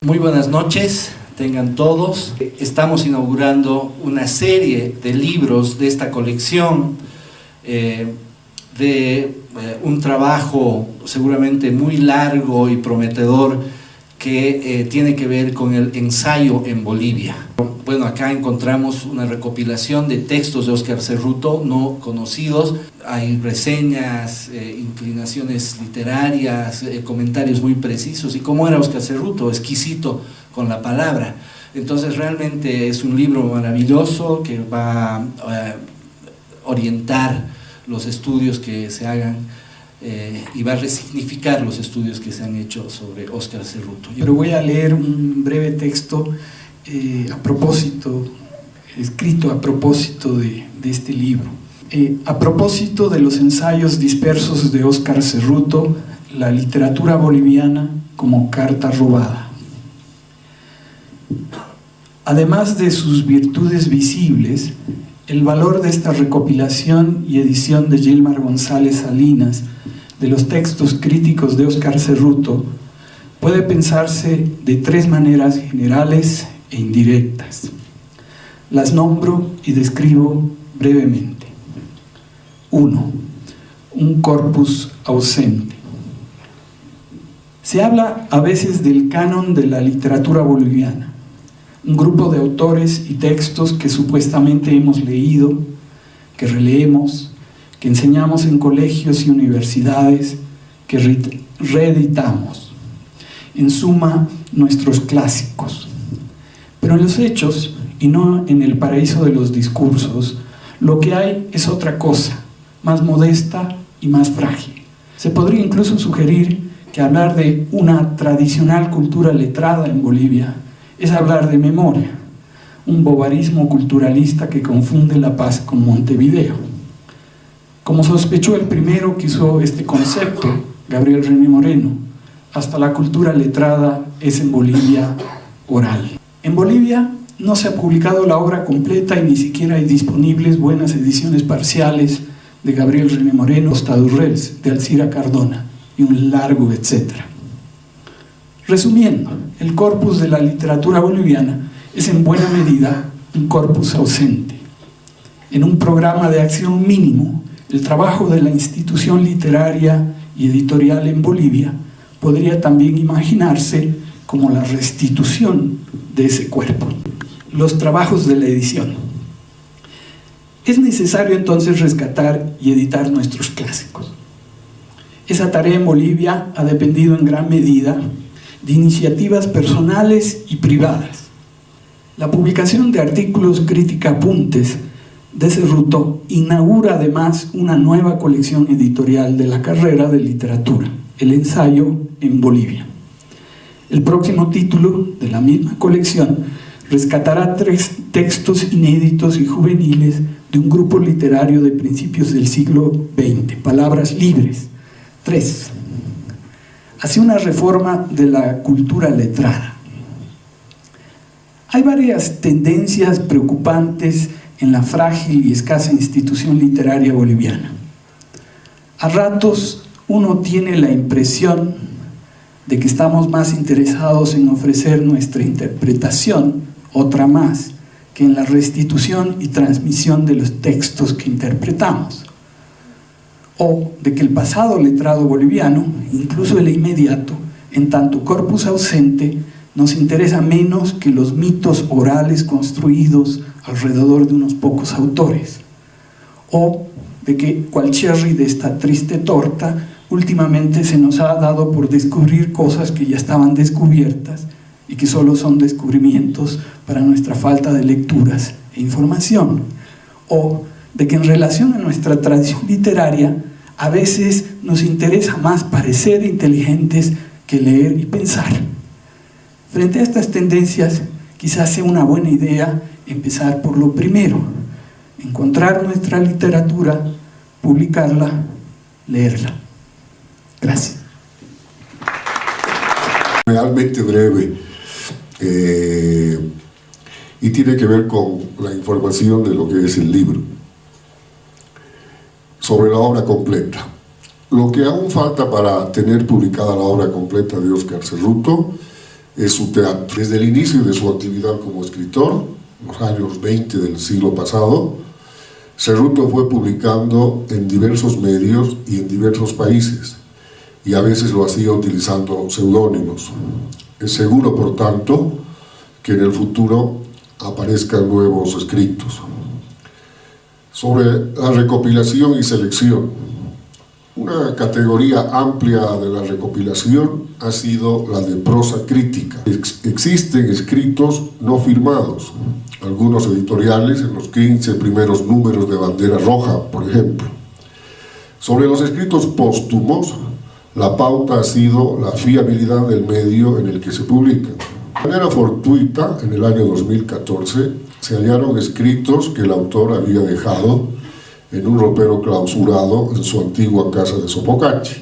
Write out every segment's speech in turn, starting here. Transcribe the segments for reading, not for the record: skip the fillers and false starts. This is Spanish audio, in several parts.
Muy buenas noches, tengan todos. Estamos inaugurando una serie de libros de esta colección, un trabajo seguramente muy largo y prometedor que tiene que ver con el ensayo en Bolivia. Bueno, acá encontramos una recopilación de textos de Óscar Cerruto no conocidos. Hay reseñas, inclinaciones literarias, comentarios muy precisos. Y cómo era Óscar Cerruto, exquisito con la palabra. Entonces realmente es un libro maravilloso que va a orientar los estudios que se hagan y va a resignificar los estudios que se han hecho sobre Óscar Cerruto. Pero voy a leer un breve texto escrito a propósito de este libro. A propósito de los ensayos dispersos de Óscar Cerruto, la literatura boliviana como carta robada. Además de sus virtudes visibles, el valor de esta recopilación y edición de Gilmar González Salinas de los textos críticos de Óscar Cerruto puede pensarse de tres maneras generales e indirectas. Las nombro y describo brevemente. 1. Un corpus ausente. Se habla a veces del canon de la literatura boliviana, un grupo de autores y textos que supuestamente hemos leído, que releemos, que enseñamos en colegios y universidades, que reeditamos. En suma, nuestros clásicos. Pero en los hechos, y no en el paraíso de los discursos, lo que hay es otra cosa, más modesta y más frágil. Se podría incluso sugerir que hablar de una tradicional cultura letrada en Bolivia es hablar de memoria, un bobarismo culturalista que confunde La Paz con Montevideo. Como sospechó el primero que usó este concepto, Gabriel René Moreno, hasta la cultura letrada es en Bolivia oral. En Bolivia no se ha publicado la obra completa y ni siquiera hay disponibles buenas ediciones parciales de Gabriel René Moreno, Ostadurrels, de Alcira Cardona y un largo etcétera. Resumiendo, el corpus de la literatura boliviana es en buena medida un corpus ausente. En un programa de acción mínimo, el trabajo de la institución literaria y editorial en Bolivia podría también imaginarse como la restitución de ese cuerpo. Los trabajos de la edición. Es necesario entonces rescatar y editar nuestros clásicos. Esa tarea en Bolivia ha dependido en gran medida de iniciativas personales y privadas. La publicación de artículos crítica apuntes de Cerruto inaugura además una nueva colección editorial de la carrera de literatura, el ensayo en Bolivia. El próximo título de la misma colección rescatará 3 textos inéditos y juveniles de un grupo literario de principios del siglo XX, Palabras Libres. 3. Hacia una reforma de la cultura letrada. Hay varias tendencias preocupantes en la frágil y escasa institución literaria boliviana. A ratos uno tiene la impresión de que estamos más interesados en ofrecer nuestra interpretación, otra más, que en la restitución y transmisión de los textos que interpretamos. O de que el pasado letrado boliviano, incluso el inmediato, en tanto corpus ausente, nos interesa menos que los mitos orales construidos alrededor de unos pocos autores. O de que cual cherry de esta triste torta, últimamente se nos ha dado por descubrir cosas que ya estaban descubiertas y que solo son descubrimientos para nuestra falta de lecturas e información. O de que en relación a nuestra tradición literaria, a veces nos interesa más parecer inteligentes que leer y pensar. Frente a estas tendencias, quizás sea una buena idea empezar por lo primero: encontrar nuestra literatura, publicarla, leerla. Gracias. Realmente breve y tiene que ver con la información de lo que es el libro sobre la obra completa. Lo que aún falta para tener publicada la obra completa de Óscar Cerruto es su teatro. Desde el inicio de su actividad como escritor, en los años 20 del siglo pasado, Cerruto fue publicando en diversos medios y en diversos países, y a veces lo hacía utilizando seudónimos. Es seguro, por tanto, que en el futuro aparezcan nuevos escritos. Sobre la recopilación y selección, una categoría amplia de la recopilación ha sido la de prosa crítica. Existen escritos no firmados, algunos editoriales en los 15 primeros números de Bandera Roja, por ejemplo. Sobre los escritos póstumos, la pauta ha sido la fiabilidad del medio en el que se publican. De manera fortuita, en el año 2014, se hallaron escritos que el autor había dejado en un ropero clausurado en su antigua casa de Sopocachi.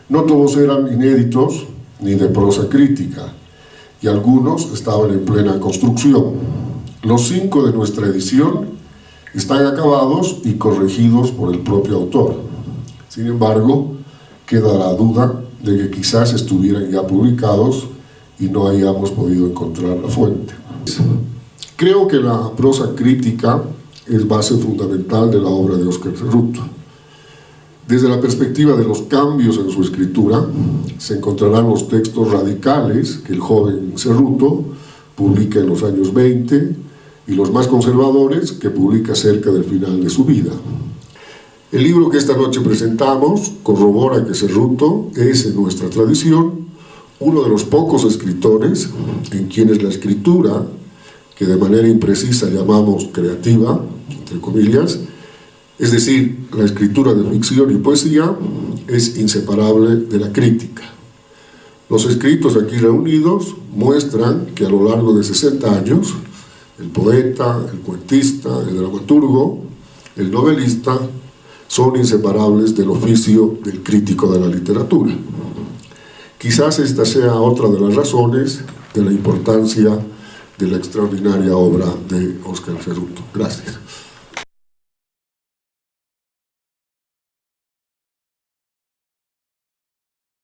No todos eran inéditos ni de prosa crítica, y algunos estaban en plena construcción. Los 5 de nuestra edición están acabados y corregidos por el propio autor. Sin embargo, queda la duda de que quizás estuvieran ya publicados y no hayamos podido encontrar la fuente. Creo que la prosa crítica es base fundamental de la obra de Óscar Cerruto. Desde la perspectiva de los cambios en su escritura, se encontrarán los textos radicales que el joven Cerruto publica en los años 20 y los más conservadores que publica cerca del final de su vida. El libro que esta noche presentamos corrobora que Cerruto es, en nuestra tradición, uno de los pocos escritores en quienes la escritura, que de manera imprecisa llamamos creativa, entre comillas, es decir, la escritura de ficción y poesía, es inseparable de la crítica. Los escritos aquí reunidos muestran que a lo largo de 60 años, el poeta, el cuentista, el dramaturgo, el novelista, son inseparables del oficio del crítico de la literatura. Quizás esta sea otra de las razones de la importancia de la extraordinaria obra de Óscar Cerruto. Gracias.